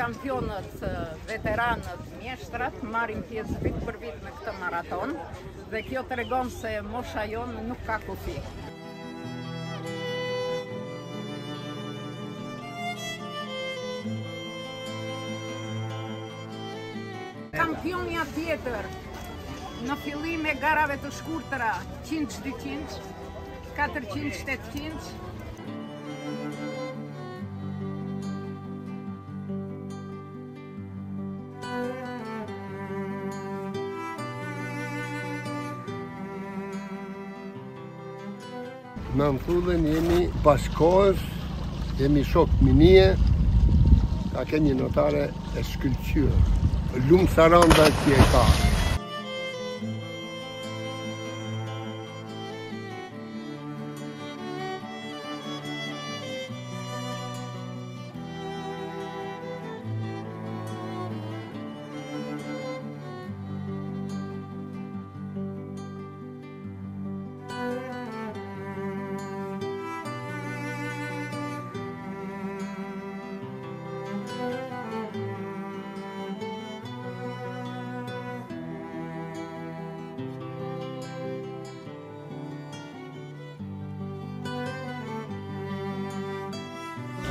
Kampionët, veteranët, mjeshtrat marrin pjesë vit për vit në këtë maraton dhe kjo tregon se mosha jonë nuk ka kufi. Kampionja tjetër në fillim e garave të shkurtëra 100-200, 400-800. Në Mthullën jemi bashkohës, jemi shok minie, ka ke një notare e shkëlqyrë. Lumë Saranda që e ka.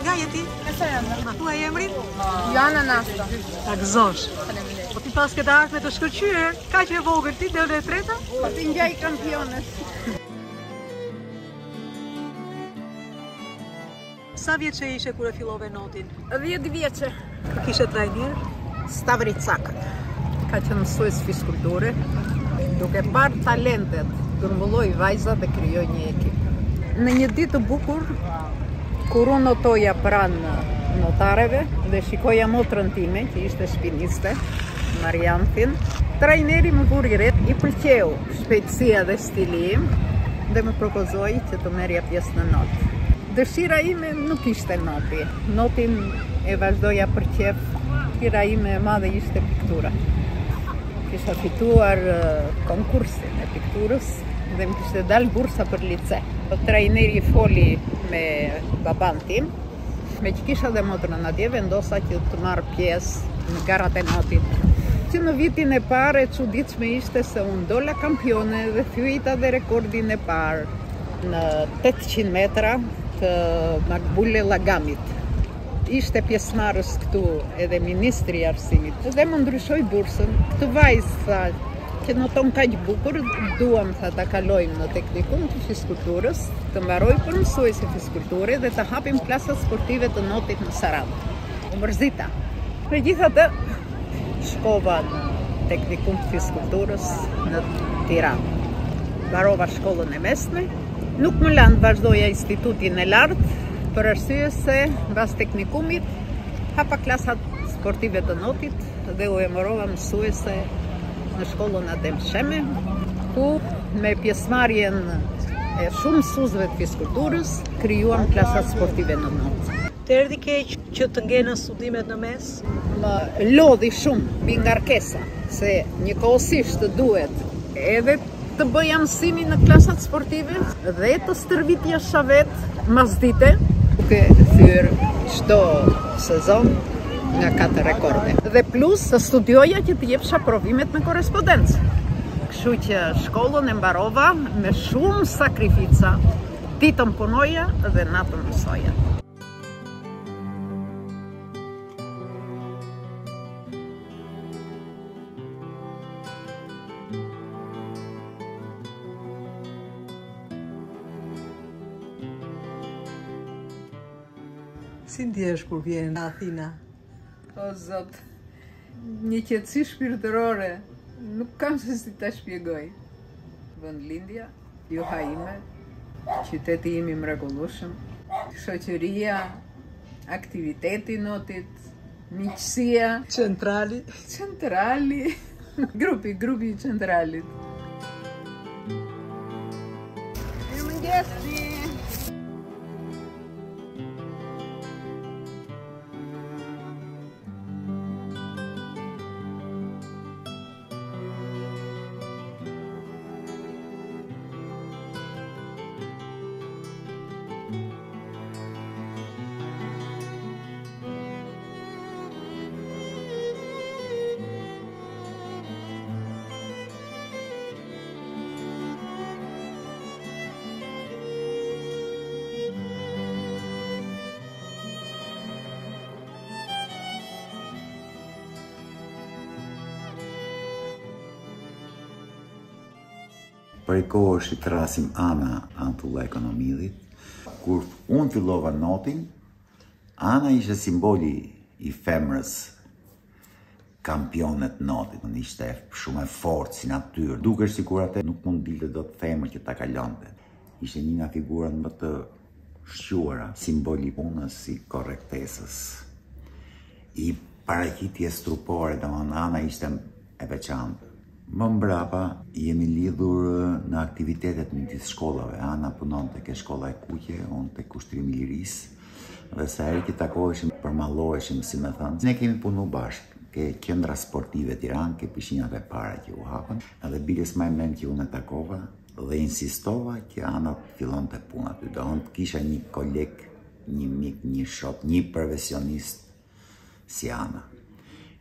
Nga jeti? E sa janë? Tua emrin? Joana Nasta. Ta gëzosh. Po ti pas këtë ardhme të shkëlqyer, ka që e vogël ti deri e treta? Po ti ngjaj kampionët. Sa vjeç ishe kur e fillove notin? 10 vjeçë. Kishe trajner? Stavri Cakët. Ka qenë mësues fiskulture, duke parë talentet, tërmbulloi vajza dhe krijoi një ekip. Në një ditë të bukur, kur unë notoja pranë notareve dhe shikoja motrën time, që ishte shpiniste, Mariantin, trajneri më vuri re, i pëlqeu shpejtësia dhe stili im dhe më propozoi që të merrja pjesë në not. Dëshira ime nuk ishte noti. Notin e vazhdoja për qef, dëshira ime e madhe ishte piktura. Kisha fituar konkursin e pikturës dhe më kishte dalë bursa për lice. Trajneri foli me baban tim, me që kisha dhe motrën atje, vendosa që të marrë pjesë në garat e notit. Që në vitin e parë e çuditshme ishte se unë dola kampione dhe thyita dhe rekordin e parë në 800 metra të Makbule Llagamit. Ishte pjesëmarrës këtu edhe ministri i arsimit dhe më ndryshoi bursën. Këtë vajzë tha që noton kaq bukur, duam tha ta kalojmë në teknikum të fiskulturës, të mbaroj për mësuesi fiskulture dhe të hapim klasa sportive të notit në Sarandë. U mërzita. Megjithatë, shkova në teknikum të fiskulturës në Tiranë. Mbarova shkollën e mesme, nuk më lanë vazhdoja institutin e lartë, për arsye se mbas teknikumit hapa klasat sportive të notit dhe u emërova mësuese në shkollën Adem Sheme, ku me pjesëmarrjen e shumë mësuesve të fiskulturës krijuam klasat sportive në not. Të erdhi keq që të ngenën studimet në mes? Më lodhi shumë mbi ngarkesa, se njëkohësisht duhet edhe të bëja mësimin në klasat sportive dhe të stërvitja shavet masdite, duke thyer çdo sezon nga 4 rekorde. Dhe plus të studioja që të jepsha provimet me korrespondencë. Kështu që shkollën e mbarova me shumë sakrifica, ditën punoja dhe natën mësoja. Si ndjesh kur vjen në Athina? O zot, një qetësi shpirtërore, nuk kam se si ta shpjegoj. Vendlindja, juha ime, qyteti im i mrekullueshëm, shoqëria, aktiviteti i notit, miqësia, Centrali, grupi i centralit. Mirëmëngjes. Për kohësh i trasim Ana Antulla Ekonomidhit. Kur unë fillova notin, Ana ishte simboli i femrës kampionet notit. Ishte shumë e fortë si natyrë. Dukesh sikur atë nuk mund dilte dot femër që ta kalonte. Ishte një nga figurat më të shquara, simboli i punës, si korrektesës. I paraqitjes trupore, domethënë Ana ishte e veçantë. Më mbrapa jemi lidhur në aktivitetet midis shkollave. Ana punonte ke shkolla e Kuqe, unë te Kushtrimi i Lirisë. Dhe sa herë që takoheshim, përmalloheshim, si me thënë. Ne kemi punu bashkë, ke qendra sportive Tiranë, ke pishinat e para që u hapën. Edhe biles më e mend që unë e takova dhe insistova që Ana fillon të punë aty. Do unë kisha një koleg, një mik, një shok, një profesionist si Ana.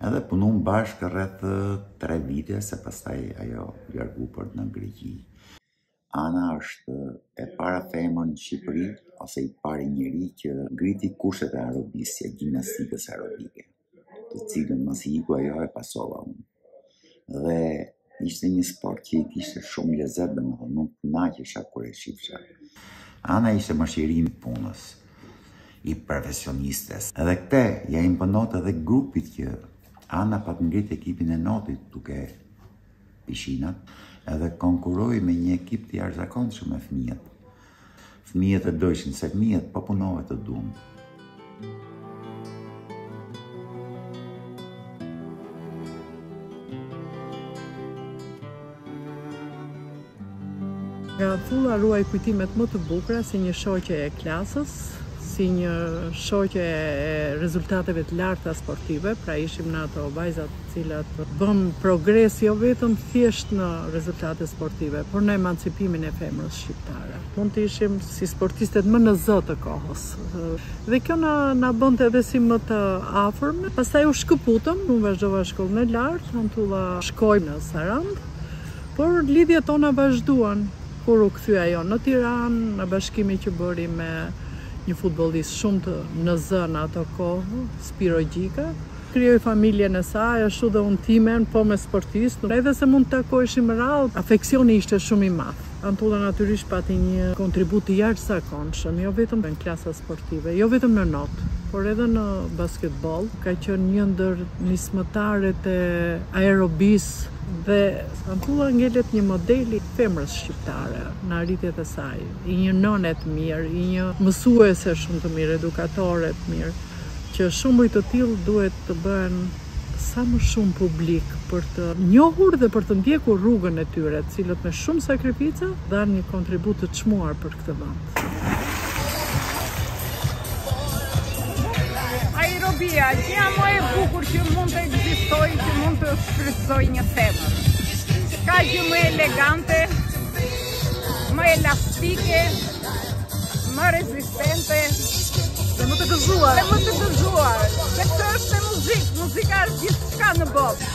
Edhe punum bashkë rreth 3 vite, se pastaj ajo largu për në Greqi. Ana është e para femër në Shqipëri, ose i pari njeri që ngriti kushtet e aerobisë, gjimnastikës aerobike, të cilën mos i iku ajo e pasova unë. Dhe ishte një sport që i kishte shumë lezet, domethënë nuk kënaqesha kur e shifsha. Ana ishte mëshirimi i punës, i profesionistes. Edhe këtë ja imponot edhe grupit që Ana pat ngrit ekipin e notit duke pishinat, edhe konkuroi me një ekip të jashtëzakonshëm me fëmijët. Fëmijët e dojshin, se fëmijët po punove të duan. Nga Thulla ruaj kujtimet më të bukura si një shoqe e klasës, si një shoqe e rezultateve të larta sportive, pra ishim në ato vajzat të cilat bëm progres jo vetëm thjesht në rezultate sportive, por në emancipimin e femrës shqiptare. Mund të ishim si sportistet më në zë të kohës. Dhe kjo na bënte edhe si më të afërm. Pastaj u shkëputëm, unë vazhdova shkollën e lartë, Antulla shkoi në Sarand, por lidhjet tona vazhduan. Kur u kthye ajo në Tiranë, në bashkimin që bëri me një futbollist shumë të në zë në ato kohë, Spiro Gjika. Krijoi familjen e saj, ashtu dhe unë timen, po me sportist. Edhe se mund të takoheshim rrallë, afeksioni ishte shumë i madh. Antulla natyrisht pati një kontribut të jashtëzakonshëm, jo vetëm në klasa sportive, jo vetëm në not, por edhe në basketbol. Ka qenë një ndër nismëtarët e aerobisë dhe Antulla ngelet një modeli femrës shqiptare në arritjet e saj, i një nëne të mirë, i një mësuese shumë të mirë, edukatore të mirë, që shumë të tillë duhet të bëhen sa më shumë publik për të njohur dhe për të ndjekur rrugën e tyre, të cilët me shumë sakrifica dhanë një kontribut të çmuar për këtë vend. Aerobia, gjëja më e bukur që mund të ekzistojë, që mund të shfrytëzojë një femër. Ka gjë më elegante, më elastike, më rezistente, dhe më të gëzuar. Sepse është me muzikë, muzika është gjithçka në botë.